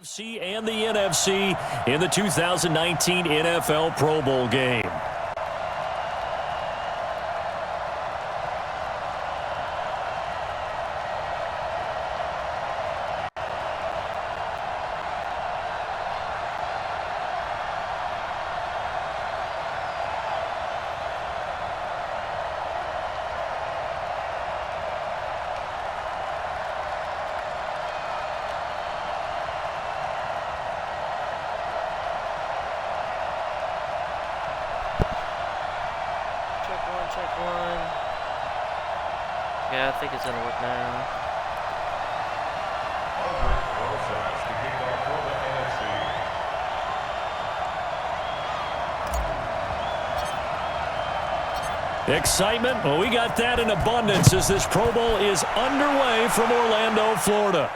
AFC and the NFC in the 2019 NFL Pro Bowl game. Check one. Yeah, I think it's gonna work now. Excitement, well, we got that in abundance as this Pro Bowl is underway from Orlando, Florida.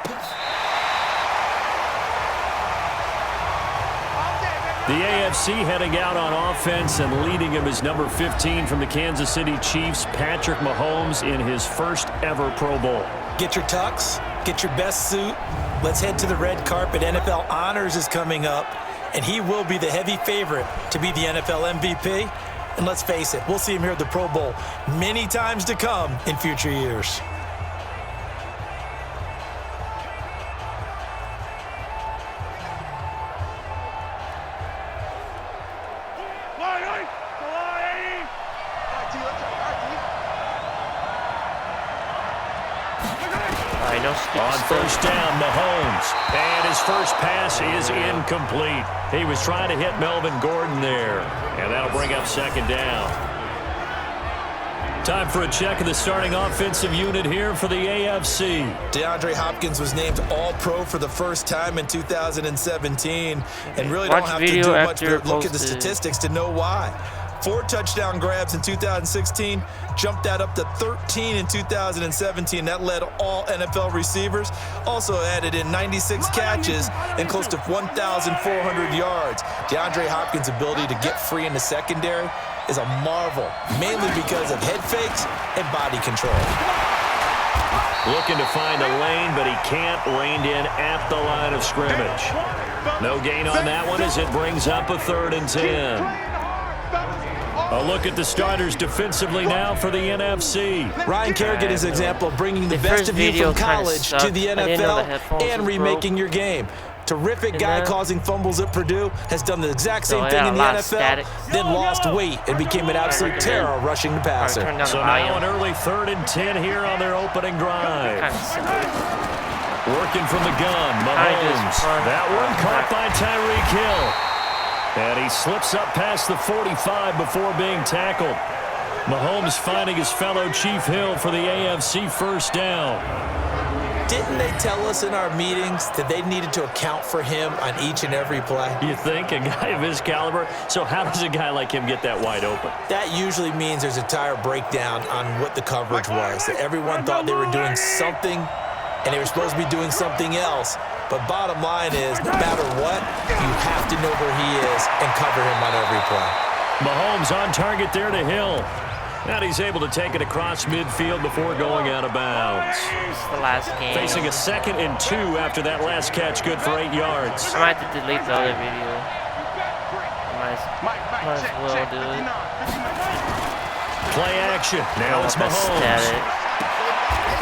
The AFC heading out on offense, and leading him is number 15 from the Kansas City Chiefs, Patrick Mahomes, in his first ever Pro Bowl. Get your tux, get your best suit. Let's head to the red carpet. NFL Honors is coming up, and he will be the heavy favorite to be the NFL MVP. And let's face it, we'll see him here at the Pro Bowl many times to come in future years. On first down, Mahomes, and his first pass is incomplete. He was trying to hit Melvin Gordon there, and that'll bring up second down. Time for a check of the starting offensive unit here for the AFC. DeAndre Hopkins was named All-Pro for the first time in 2017, and really don't have to do much but look at the statistics to know why. 4 touchdown grabs in 2016, jumped that up to 13 in 2017. That led all NFL receivers. Also added in 96 catches and close to 1,400 yards. DeAndre Hopkins' ability to get free in the secondary is a marvel, mainly because of head fakes and body control. Looking to find a lane, but he can't, reined in at the line of scrimmage. No gain on that one as it brings up a 3rd and 10. A look at the starters defensively now for the NFC. Ryan Kerrigan is an example of bringing the best of you from college to the NFL and remaking your game. Terrific guy causing fumbles at Purdue, has done the exact same thing in the NFL, then lost weight and became an absolute terror rushing the passer. So now an early 3rd and 10 here on their opening drive. Working from the gun, Mahomes. That one caught by Tyreek Hill. And he slips up past the 45 before being tackled. Mahomes finding his fellow Chief Hill for the AFC first down. Didn't they tell us in our meetings that they needed to account for him on each and every play? You think? A guy of his caliber? So how does a guy like him get that wide open? That usually means there's a tire breakdown on what the coverage was. That everyone thought they were doing something, and they were supposed to be doing something else. But bottom line is, no matter what, you have to know where he is and cover him on every play. Mahomes on target there to Hill. And he's able to take it across midfield before going out of bounds. It's the last game. Facing a 2nd and 2 after that last catch, good for 8 yards. I might have to delete the other video. Might as well do it. Play action. Now it's Mahomes.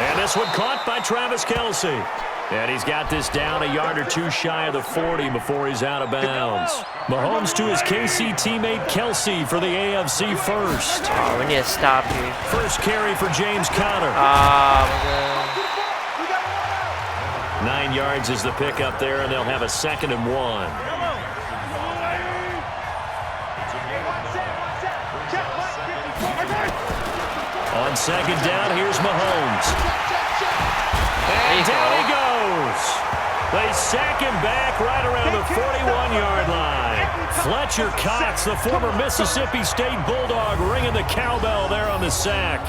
And this one caught by Travis Kelce. And he's got this down a yard or 2 shy of the 40 before he's out of bounds. Mahomes to his KC teammate Kelce for the AFC first. Oh, we need to stop here. First carry for James Conner. Oh, my God. 9 yards is the pickup there, and they'll have a 2nd and 1. On 2nd down, here's Mahomes. And down he goes. They sack him back right around the 41-yard line. Fletcher Cox, the former Mississippi State Bulldog, ringing the cowbell there on the sack.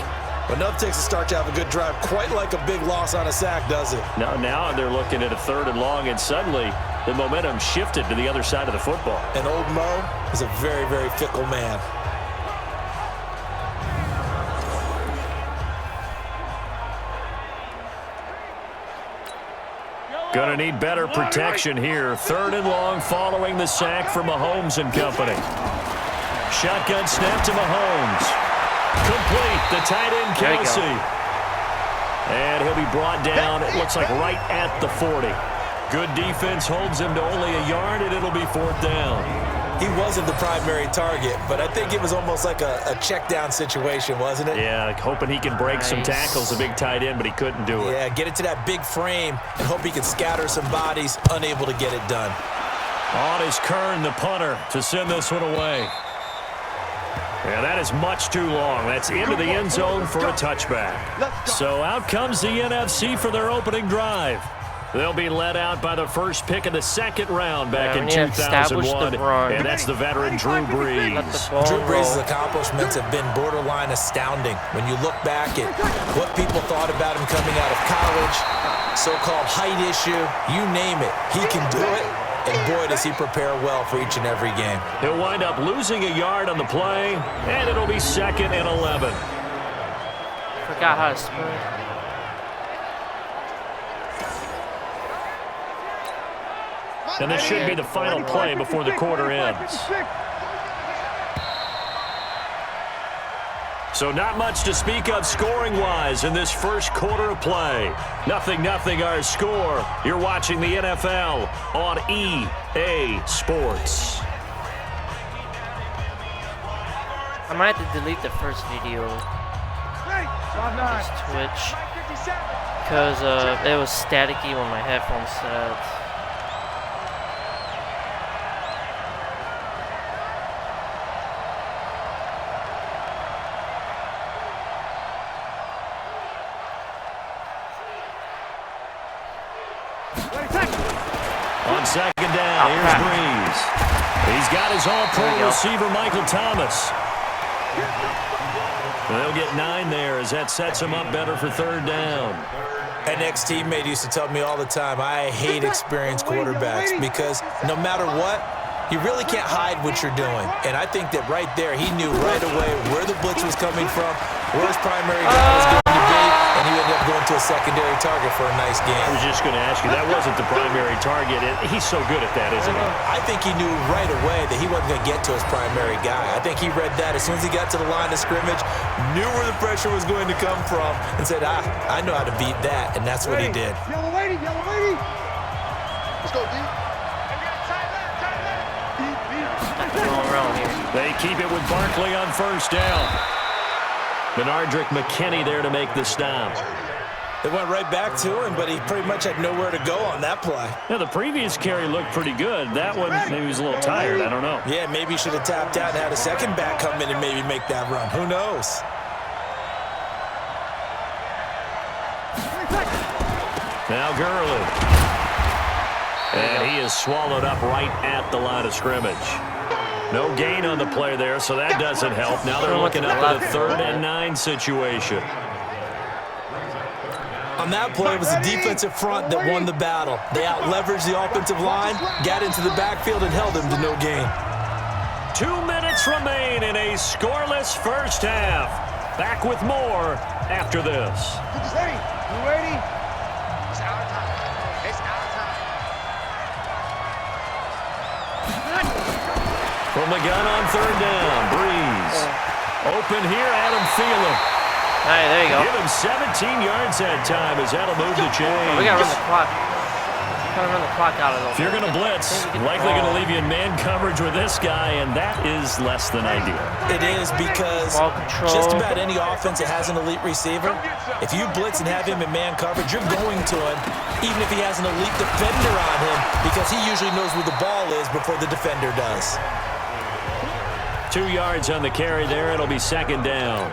Enough takes a start to have a good drive, quite like a big loss on a sack, does it? Now they're looking at a 3rd and long, and suddenly the momentum shifted to the other side of the football. And old Mo is a very, very fickle man. Going to need better protection here. 3rd and long following the sack for Mahomes and company. Shotgun snap to Mahomes. Complete. The tight end, Kelsey. And he'll be brought down, it looks like right at the 40. Good defense holds him to only a yard, and it'll be 4th down. He wasn't the primary target, but I think it was almost like a check down situation, wasn't it? Yeah, hoping he can break some tackles, a big tight end, but he couldn't do it. Yeah, get it to that big frame and hope he can scatter some bodies, unable to get it done. On is Kern, the punter, to send this one away. Yeah, that is much too long. That's into the end zone for a touchback. So out comes the NFC for their opening drive. They'll be led out by the first pick of the 2nd round back in 2001. And that's the veteran Drew Brees. Drew Brees' accomplishments have been borderline astounding. When you look back at what people thought about him coming out of college, so-called height issue, you name it, he can do it. And boy, does he prepare well for each and every game. He'll wind up losing a yard on the play, and it'll be 2nd and 11. Forgot how to spell. And this should be the final play before the quarter ends. So not much to speak of scoring-wise in this first quarter of play. 0-0 our score. You're watching the NFL on EA Sports. I might have to delete the first video. Just Twitch. Because it was staticky when my headphones set. On 2nd down, here's Brees. He's got his all-pro receiver, Michael Thomas. They'll get 9 there as that sets him up better for 3rd down. An ex-teammate used to tell me all the time, I hate experienced quarterbacks because no matter what, you really can't hide what you're doing. And I think that right there, he knew right away where the blitz was coming from, where his primary guy was going to be, and he ended up going to a secondary target for a nice game. I was just going to ask you, that wasn't the primary target. He's so good at that, isn't he? I think he knew right away that he wasn't going to get to his primary guy. I think he read that as soon as he got to the line of scrimmage, knew where the pressure was going to come from, and said, I know how to beat that, and that's what he did. Yellow lady, yellow lady. Let's go, D. They keep it with Barkley on 1st down. Benardrick McKinney there to make the stop. They went right back to him, but he pretty much had nowhere to go on that play. Yeah, the previous carry looked pretty good. That one, maybe he was a little tired. I don't know. Yeah, maybe he should have tapped out and had a second back come in and maybe make that run. Who knows? Now Gurley. And he is swallowed up right at the line of scrimmage. No gain on the play there, so that doesn't help. Now they're looking up at a 3rd and 9 situation. On that play, it was the defensive front that won the battle. They out-leveraged the offensive line, got into the backfield, and held him to no gain. 2 minutes remain in a scoreless first half. Back with more after this. You ready? It's our time. It's our time. From the gun on 3rd down, Brees. Open here, Adam Thielen. All right, there you go. Give him 17 yards that time as that'll move the chains. We got to run the clock. Trying to run the clock out of If you're going to blitz, likely going to leave you in man coverage with this guy, and that is less than ideal. It is because just about any offense that has an elite receiver, if you blitz and have him in man coverage, you're going to him, even if he has an elite defender on him, because he usually knows where the ball is before the defender does. 2 yards on the carry there. It'll be 2nd down.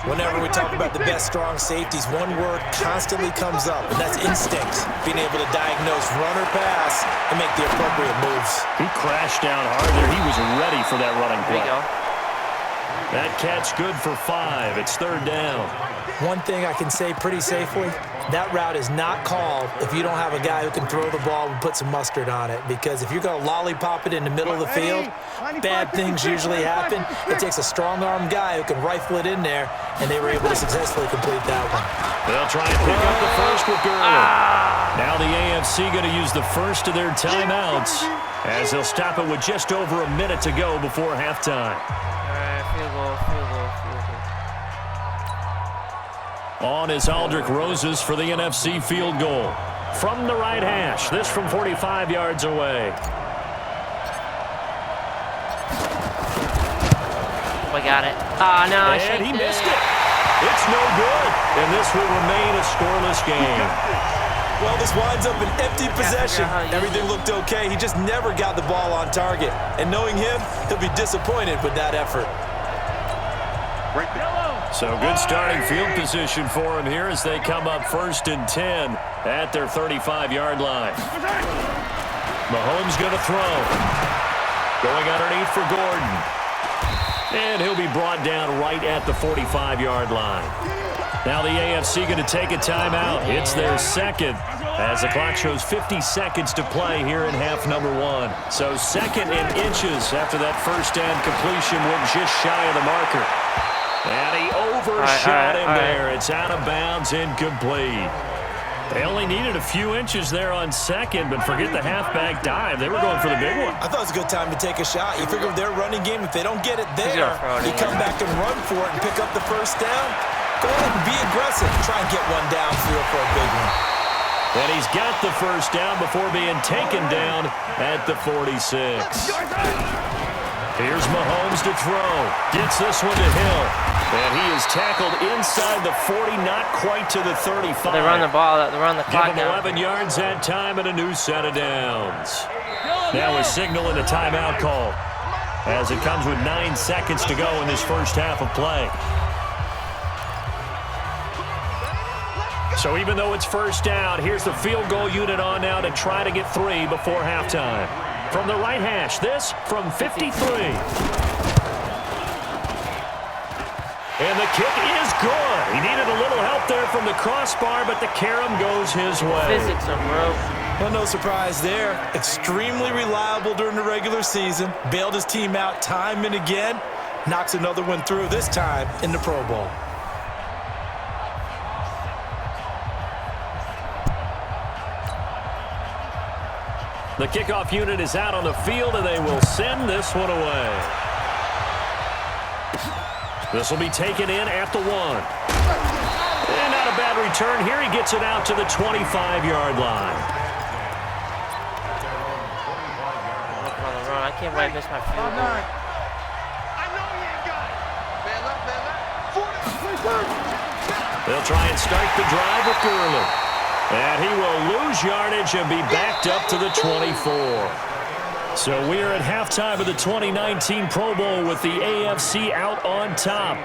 Whenever we talk about the best strong safeties, one word constantly comes up, and that's instinct. Being able to diagnose run or pass and make the appropriate moves. He crashed down hard there. He was ready for that running play. There you go. That catch good for 5. It's 3rd down. One thing I can say pretty safely, that route is not called if you don't have a guy who can throw the ball and put some mustard on it. Because if you're going to lollipop it in the middle of the field, bad things usually happen. It takes a strong-armed guy who can rifle it in there, and they were able to successfully complete that one. They'll try and pick up the first with Gurley. Now the AFC going to use the first of their timeouts as they'll stop it with just over a minute to go before halftime. All right, field goal, field goal, field goal. On is Aldrich Roses for the NFC field goal. From the right hash, this from 45 yards away. Oh, I got it. Ah, no, and he missed it. It's no good, and this will remain a scoreless game. Well, this winds up an empty possession. Everything looked okay. He just never got the ball on target. And knowing him, he'll be disappointed with that effort. So good starting field position for him here as they come up 1st and 10 at their 35-yard line. Mahomes going to throw. Going underneath for Gordon. And he'll be brought down right at the 45-yard line. Now the AFC going to take a timeout. It's their second as the clock shows 50 seconds to play here in half number 1. So 2nd and inches after that first down completion went just shy of the marker. And he overshot him there. It's out of bounds, incomplete. They only needed a few inches there on 2nd, but forget the halfback dive. They were going for the big one. I thought it was a good time to take a shot. You figure with their running game, if they don't get it there, you come back and run for it and pick up the first down. Go ahead and be aggressive. Try and get one downfield for a big one. And he's got the first down before being taken down at the 46. Here's Mahomes to throw. Gets this one to Hill. And he is tackled inside the 40, not quite to the 35. They run the ball. They run the clock down. Give him 11 yards that time and a new set of downs. Now a signal and a timeout call as it comes with 9 seconds to go in this first half of play. So even though it's first down, here's the field goal unit on now to try to get 3 before halftime. From the right hash, this from 53. And the kick is good. He needed a little help there from the crossbar, but the carom goes his way. Physics are broke. Well, no surprise there. Extremely reliable during the regular season. Bailed his team out time and again. Knocks another one through, this time in the Pro Bowl. The kickoff unit is out on the field, and they will send this one away. This will be taken in at the 1. And not a bad return here. He gets it out to the 25-yard line. Looking on the run. I can't believe I missed my field goal. I know he ain't got it. Man up, man up. They'll try and start the drive with Gurley. And he will lose yardage and be backed up to the 24. So we are at halftime of the 2019 Pro Bowl with the AFC out on top.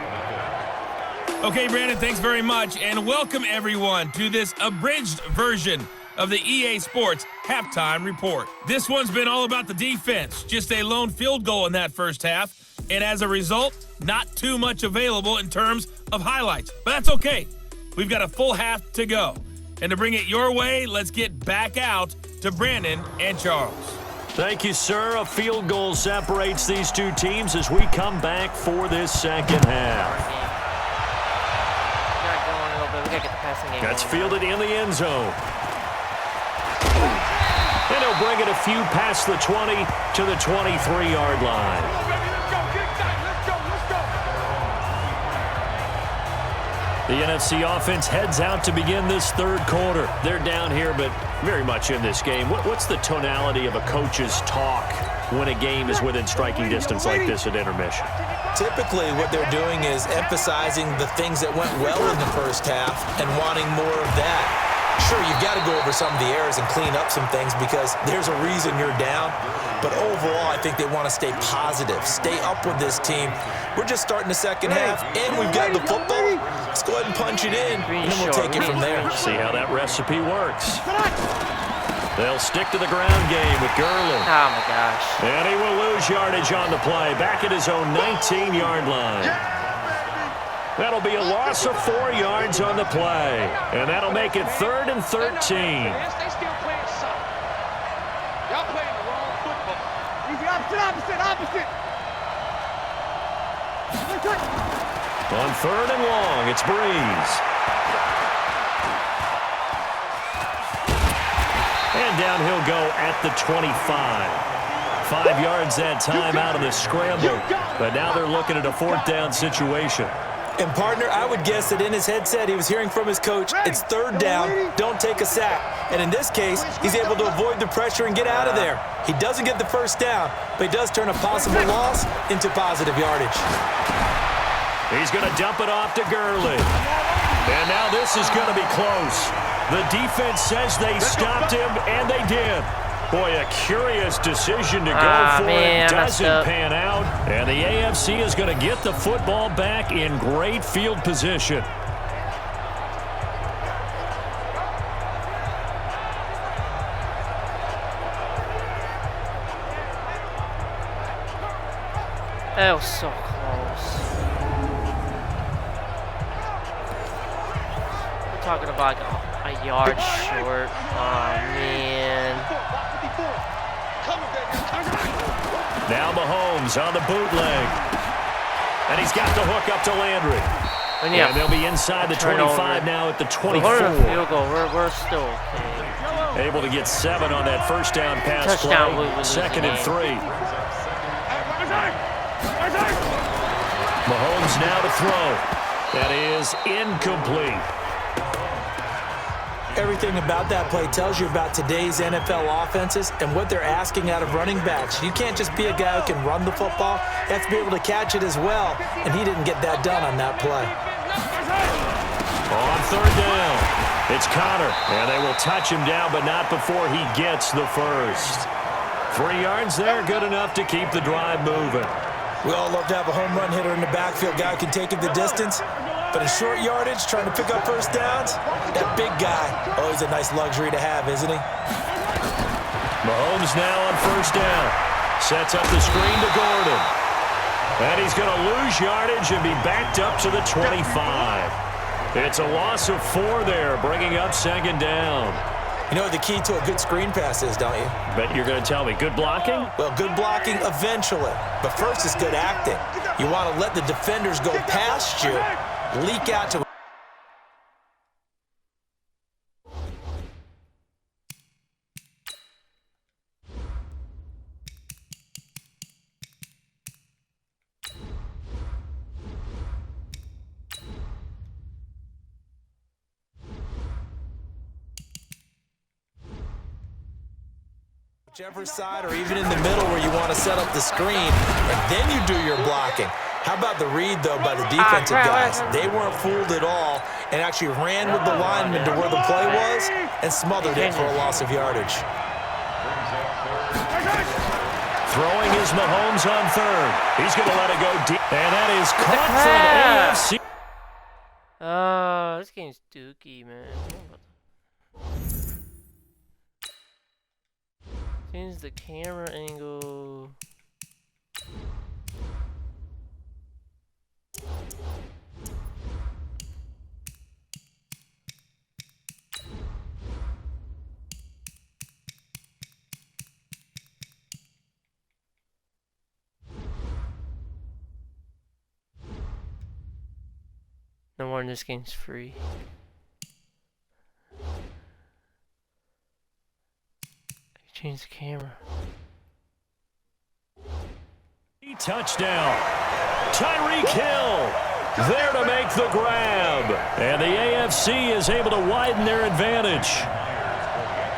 Okay, Brandon, thanks very much. And welcome, everyone, to this abridged version of the EA Sports Halftime Report. This one's been all about the defense. Just a lone field goal in that first half. And as a result, not too much available in terms of highlights. But that's okay. We've got a full half to go. And to bring it your way, let's get back out to Brandon and Charles. Thank you, sir. A field goal separates these two teams as we come back for this second half. We gotta get the passing game. That's fielded in the end zone. And he'll bring it a few past the 20 to the 23-yard line. The NFC offense heads out to begin this third quarter. They're down here, but very much in this game. What's the tonality of a coach's talk when a game is within striking distance like this at intermission? Typically, what they're doing is emphasizing the things that went well in the first half and wanting more of that. Sure, you've got to go over some of the errors and clean up some things because there's a reason you're down. But overall, I think they want to stay positive, stay up with this team. We're just starting the second half, and we've got the football. Let's go ahead and punch it in, and then we'll take it from there. See how that recipe works. They'll stick to the ground game with Gurley. Oh, my gosh. And he will lose yardage on the play, back at his own 19-yard line. That'll be a loss of 4 yards on the play. And that'll make it 3rd and 13. They still playing soccer. Y'all playing the wrong football. Easy, opposite. On 3rd and long, it's Breeze. And down he'll go at the 25. 5 yards that time out of the scramble. But now they're looking at a 4th down situation. And, partner, I would guess that in his headset he was hearing from his coach, it's 3rd down, don't take a sack. And in this case, he's able to avoid the pressure and get out of there. He doesn't get the 1st down, but he does turn a possible loss into positive yardage. He's going to dump it off to Gurley. And now this is going to be close. The defense says they stopped him, and they did. Boy, a curious decision to go for. It doesn't pan out. And the AFC is going to get the football back in great field position. That was so close. We're talking about like a yard short. Oh, man. Now Mahomes on the bootleg. And he's got the hook up to Landry. And they'll be inside the 25 now at the 24. Field goal. We're still okay. Able to get 7 on that 1st down pass Touchdown, play. 2nd and 3. Mahomes now to throw. That is incomplete. Everything about that play tells you about today's NFL offenses and what they're asking out of running backs. You can't just be a guy who can run the football. You have to be able to catch it as well, and he didn't get that done on that play. On 3rd down, it's Connor, and they will touch him down, but not before he gets the 1st. 3 yards there, good enough to keep the drive moving. We all love to have a home run hitter in the backfield, guy who can take it the distance. But in short yardage, trying to pick up 1st downs, that big guy, always a nice luxury to have, isn't he? Mahomes now on 1st down. Sets up the screen to Gordon. And he's going to lose yardage and be backed up to the 25. It's a loss of 4 there, bringing up 2nd down. You know what the key to a good screen pass is, don't you? Bet you're going to tell me. Good blocking? Well, good blocking eventually. But first is good acting. You want to let the defenders go past you, leak out to... whichever side or even in the middle where you want to set up the screen, and then you do your blocking. How about the read, though, by the defensive guys? They weren't fooled at all and actually ran with the lineman to where the play was and smothered it for a loss of yardage. Throwing is Mahomes on 3rd. He's going to let it go deep. And that is caught for the AFC. This game's dookie, man. Change the camera angle. No wonder this game's free. Change the camera. Touchdown. Tyreek Hill there to make the grab. And the AFC is able to widen their advantage.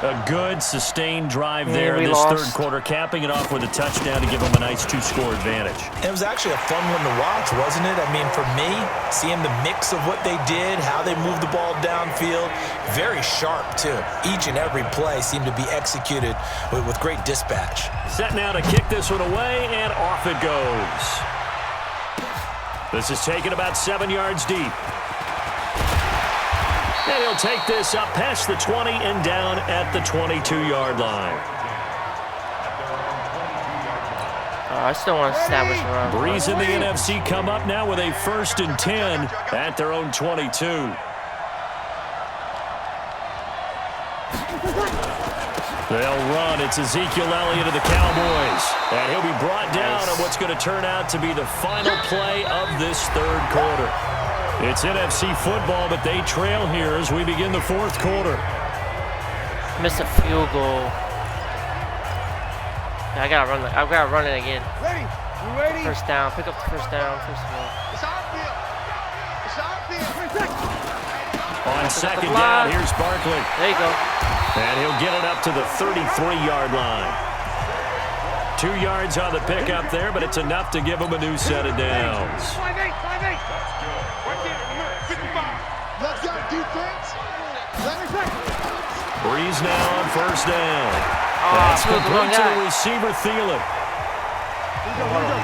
A good, sustained drive there in this third quarter, capping it off with a touchdown to give them a nice 2-score advantage. It was actually a fun one to watch, wasn't it? I mean, for me, seeing the mix of what they did, how they moved the ball downfield, very sharp, too. Each and every play seemed to be executed with great dispatch. Set now to kick this one away, and off it goes. This is taken about 7 yards deep. And he'll take this up past the 20 and down at the 22-yard line. I still want to establish a run. Breeze and the NFC come up now with a 1st and 10 at their own 22. They'll run. It's Ezekiel Elliott of the Cowboys. And he'll be brought down on what's going to turn out to be the final play of this 3rd quarter. It's NFC football, but they trail here as we begin the 4th quarter. Missed a field goal. I gotta run it again. Ready? You ready? First down. Pick up the first down, first of all. It's our field. It's our field. On 2nd down, here's Barkley. There you go. And he'll get it up to the 33-yard line. 2 yards on the pickup there, but it's enough to give him a new set of downs. 5-8. Right there. 55. Let's go, defense. Breeze now on 1st down. That's complete to the receiver, Thielen.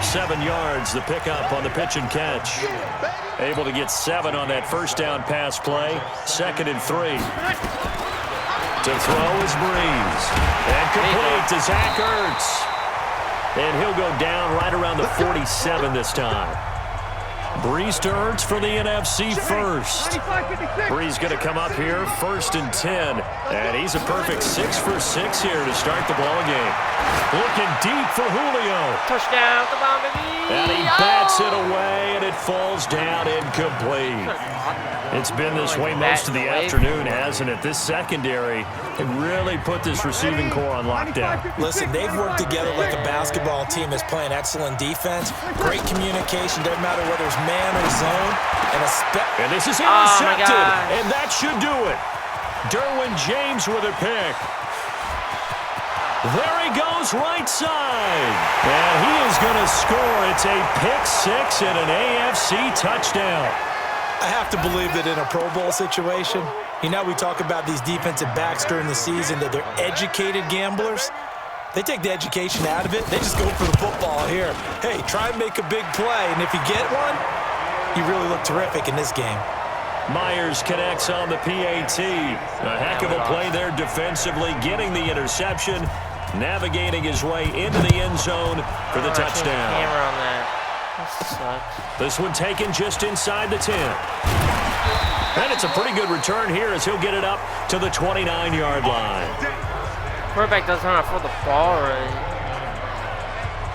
7 yards, the pickup on the pitch and catch. Able to get 7 on that 1st down pass play. 2nd and 3. To throw is Breeze. And complete to Zach Ertz. And he'll go down right around the 47 this time. Breeze to Ertz for the NFC first. Breeze going to come up here, 1st and 10. And he's a perfect 6 for 6 here to start the ball game. Looking deep for Julio. Touchdown, come on, baby. And he bats it away, and it falls down incomplete. It's been this way most of the afternoon, hasn't it? This secondary can really put this receiving core on lockdown. Listen, they've worked together like a basketball team that's playing excellent defense. Great communication, doesn't matter whether it's man or zone. And this is intercepted, and that should do it. Derwin James with a pick. There he goes, right side. And he is going to score. It's a pick 6 and an AFC touchdown. I have to believe that in a Pro Bowl situation, you know, we talk about these defensive backs during the season, that they're educated gamblers. They take the education out of it. They just go for the football here. Hey, try and make a big play, and if you get one, you really look terrific in this game. Myers connects on the PAT. A heck of a play there defensively, getting the interception, navigating his way into the end zone for the touchdown. Camera on that. That sucks. This one taken just inside the 10. And it's a pretty good return here as he'll get it up to the 29-yard line. Quarterback doesn't know how to throw the ball right.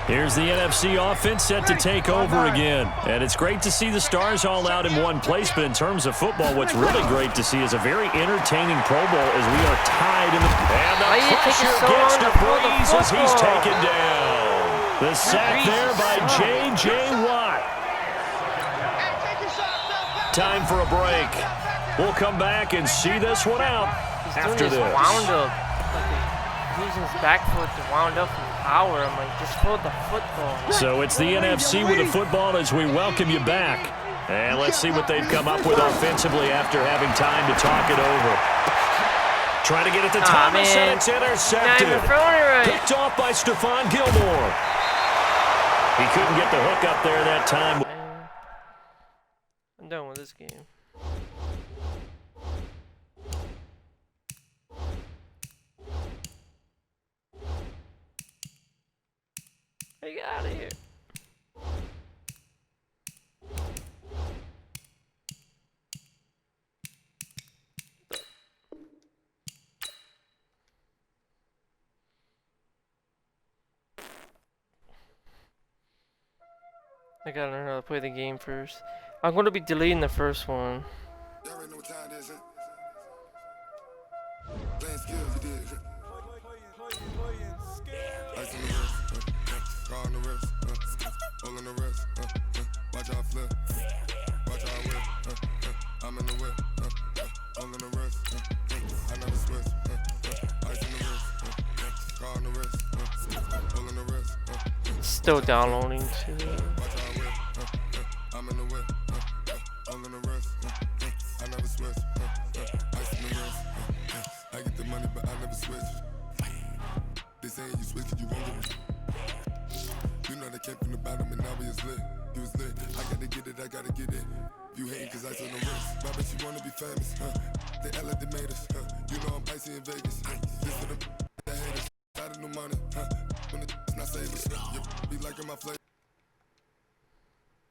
Here's the NFC offense set to take over again. And it's great to see the stars all out in one place, but in terms of football, what's really great to see is a very entertaining Pro Bowl as we are tied in the... And the pressure gets to Breeze as he's taken down. The sack there by J.J. Watt. Time for a break. We'll come back and see this one out after this. Wound up. Using his back foot to wound up from power. I'm like, just throw the football. So it's the NFC with the football as we welcome you back. And let's see what they've come up with offensively after having time to talk it over. Trying to get it to Thomas, and it's intercepted. Picked off by Stephon Gilmore. He couldn't get the hook up there that time. I'm done with this game. Hey, get out of here. I gotta learn how to play the game first. I'm gonna be deleting the first one. Still downloading too. they act like they made us. You know I'm icy in Vegas. This for them that haters. Got a new money. When it's not saving. You be liking my flavor.